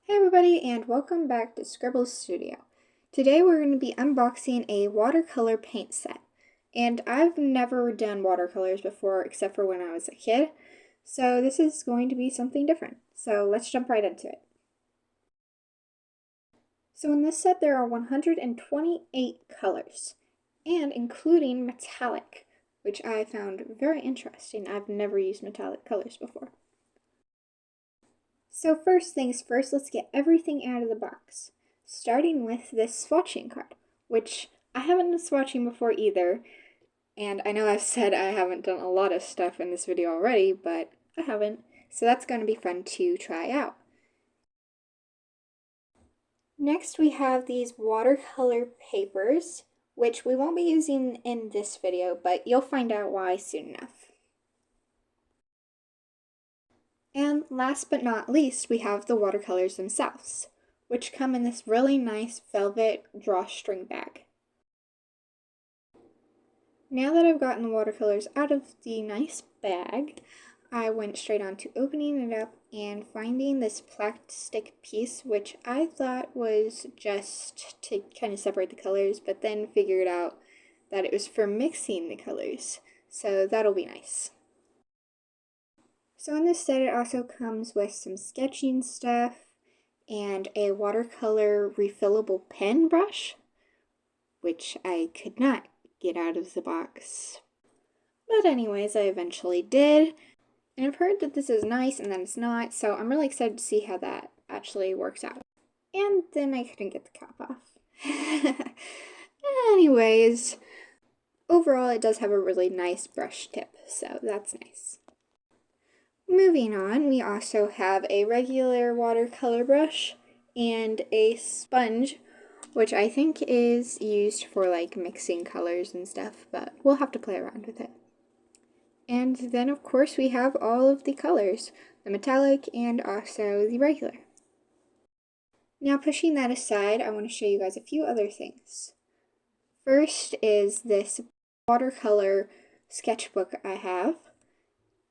Hey everybody, and welcome back to Scribble Studio. Today we're going to be unboxing a watercolor paint set. And I've never done watercolors before except for when I was a kid, so this is going to be something different. So let's jump right into it. So in this set there are 128 colors, and including metallic, which I found very interesting. I've never used metallic colors before. So first things first, let's get everything out of the box, starting with this swatching card, which I haven't been swatching before either, and I know I've said I haven't done a lot of stuff in this video already, but I haven't, so that's going to be fun to try out. Next we have these watercolor papers, which we won't be using in this video, but you'll find out why soon enough. And last but not least, we have the watercolors themselves, which come in this really nice velvet drawstring bag. Now that I've gotten the watercolors out of the nice bag, I went straight on to opening it up and finding this plastic piece, which I thought was just to kind of separate the colors, but then figured out that it was for mixing the colors, so that'll be nice. So in this set it also comes with some sketching stuff and a watercolor refillable pen brush, which I could not get out of the box. But anyways, I eventually did. And I've heard that this is nice and then it's not, so I'm really excited to see how that actually works out. And then I couldn't get the cap off. Anyways, overall it does have a really nice brush tip, so that's nice. Moving on, we also have a regular watercolor brush and a sponge, which I think is used for like mixing colors and stuff, but we'll have to play around with it. And then of course we have all of the colors, the metallic and also the regular. Now pushing that aside, I want to show you guys a few other things. First is this watercolor sketchbook I have.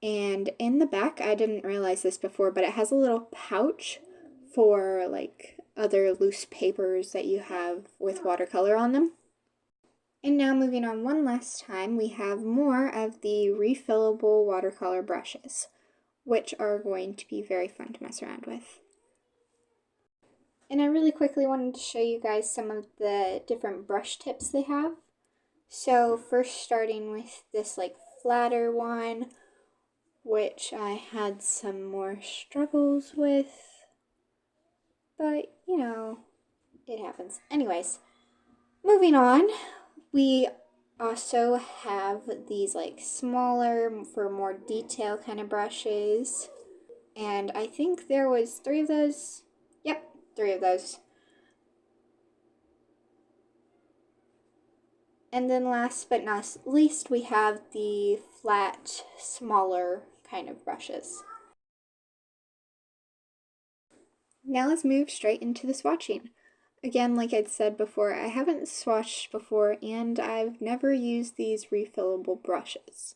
And in the back, I didn't realize this before, but it has a little pouch for like other loose papers that you have with watercolor on them. And now moving on one last time, we have more of the refillable watercolor brushes, which are going to be very fun to mess around with. And I really quickly wanted to show you guys some of the different brush tips they have. So first starting with this like flatter one, which I had some more struggles with, but you know, it happens. Anyways, moving on, we also have these like smaller for more detail kind of brushes, and I think there was 3 of those. Yep, 3 of those. And then last but not least, we have the flat, smaller kind of brushes. Now let's move straight into the swatching. Again, like I'd said before, I haven't swatched before and I've never used these refillable brushes.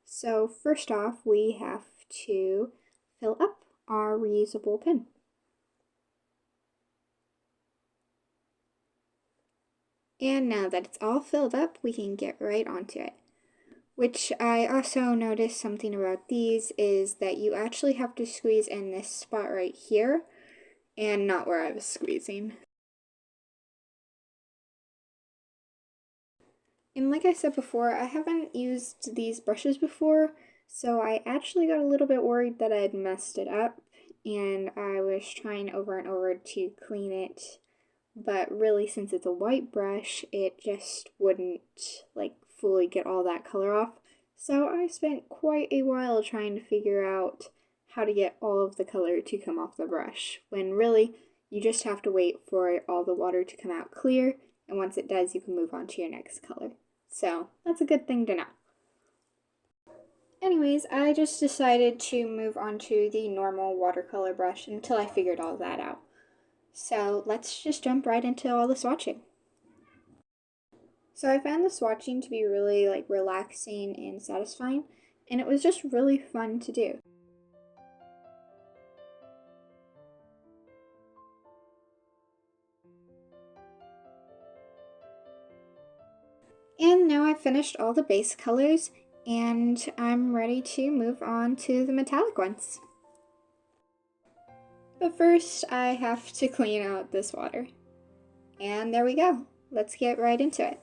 So first off, we have to fill up our reusable pen. And now that it's all filled up, we can get right onto it. Which I also noticed something about these is that you actually have to squeeze in this spot right here and not where I was squeezing. And like I said before, I haven't used these brushes before, so I actually got a little bit worried that I had messed it up, and I was trying over and over to clean it, but really since it's a white brush, it just wouldn't like fully get all that color off. So I spent quite a while trying to figure out how to get all of the color to come off the brush, when really you just have to wait for all the water to come out clear, and once it does, you can move on to your next color. So that's a good thing to know. Anyways, I just decided to move on to the normal watercolor brush until I figured all that out. So let's just jump right into all the swatching. So I found the swatching to be really like relaxing and satisfying, and it was just really fun to do. So let's just jump right into all the swatching. So I found the swatching to be really like relaxing and satisfying, and it was just really fun to do. So let's just jump right into all the swatching. So I found the swatching to be really like relaxing and satisfying, and it was just really fun to do. So let's just jump right into all the swatching. So I found the swatching to be really like relaxing and satisfying, and it was just really fun to do. And now I've finished all the base colors and I'm ready to move on to the metallic ones. But first I have to clean out this water. And there we go. Let's get right into it.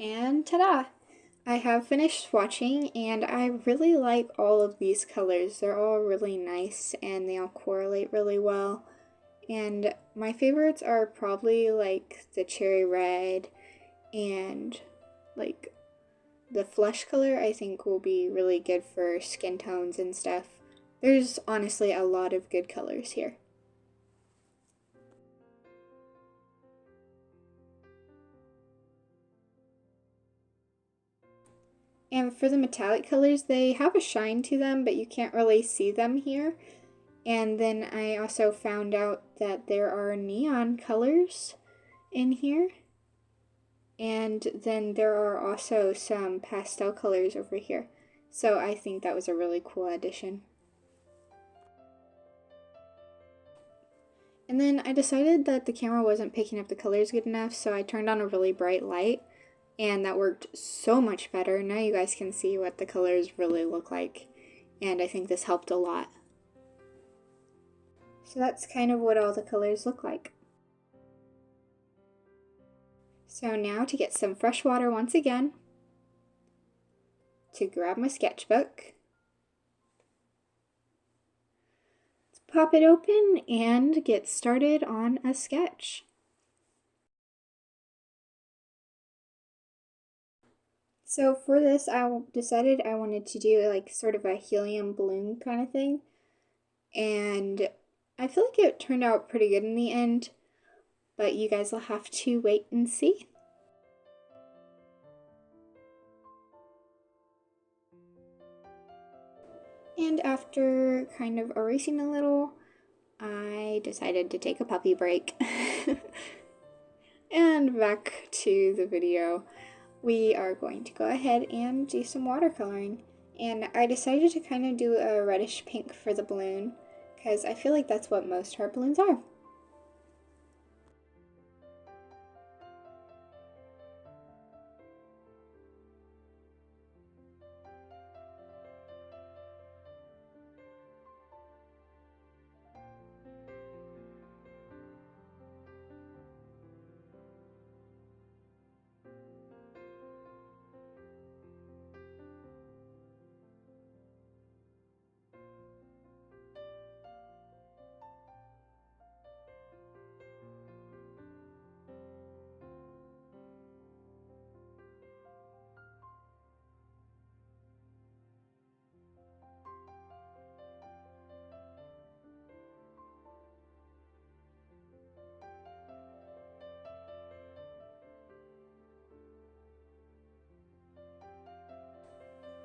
And ta-da! I have finished swatching and I really like all of these colors. They're all really nice and they all correlate really well. And my favorites are probably like the cherry red and like the flesh color I think will be really good for skin tones and stuff. There's honestly a lot of good colors here. And for the metallic colors, they have a shine to them, but you can't really see them here. And then I also found out that there are neon colors in here. And then there are also some pastel colors over here. So I think that was a really cool addition. And then I decided that the camera wasn't picking up the colors good enough, so I turned on a really bright light. And that worked so much better. Now you guys can see what the colors really look like. And I think this helped a lot. So that's kind of what all the colors look like. So now to get some fresh water once again, to grab my sketchbook, let's pop it open and get started on a sketch. So for this, I decided I wanted to do like sort of a helium balloon kind of thing. And I feel like it turned out pretty good in the end, but you guys will have to wait and see. And after kind of erasing a little, I decided to take a puppy break. And back to the video. We are going to go ahead and do some watercoloring. And I decided to kind of do a reddish pink for the balloon, because I feel like that's what most heart balloons are.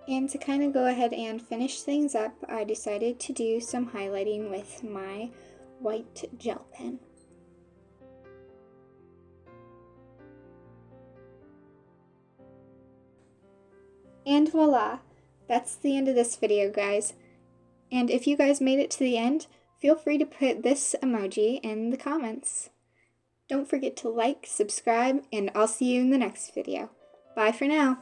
And to kind of go ahead and finish things up, I decided to do some highlighting with my white gel pen. And voila! That's the end of this video, guys. And if you guys made it to the end, feel free to put this emoji in the comments. Don't forget to like, subscribe, and I'll see you in the next video. Bye for now!